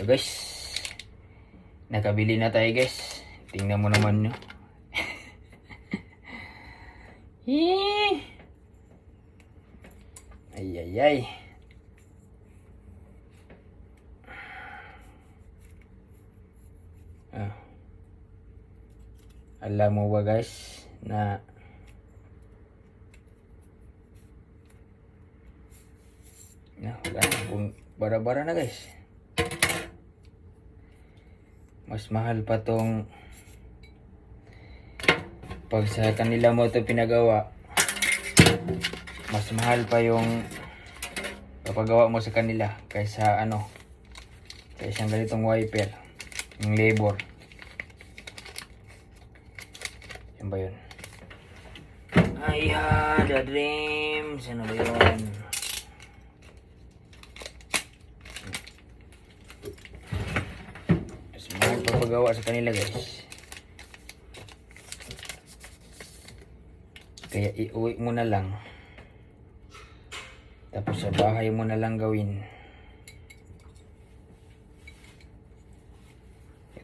So guys, nakabili na tayo guys. Tingnan mo naman nyo. Ay ay ay. Alam mo ba guys na wala na kung bara-bara na guys. Mas mahal pa tong pag sa kanila mo ito pinagawa. Mas mahal pa yung papagawa mo sa kanila kaysa kaysa ganitong wiper, yung labor. Yan ba yun? Ayan, the dreams. Ano ba yun? Mas mahal papagawa sa kanila guys. Kaya iuwi mo na lang. Tapos sa bahay mo na lang gawin.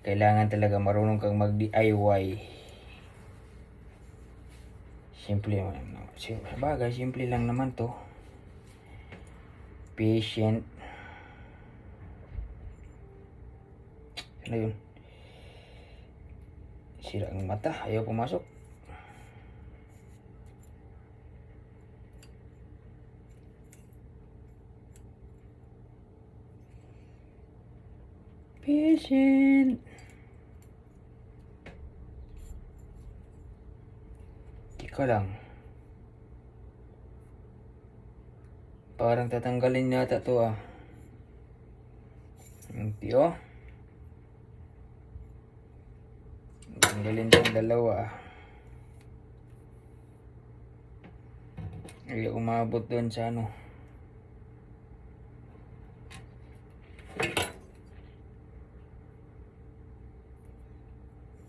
Kailangan talaga marunong kang mag-DIY. Simple naman. Sabagay, simple lang naman to. Patient. Ano yun? Sira ang mata. Ayaw pumasok. Patient. Ika lang. Parang tatanggalin yata to ah. Hindi oh. Tanggalin tong dalawa ah. Hindi umabot doon sa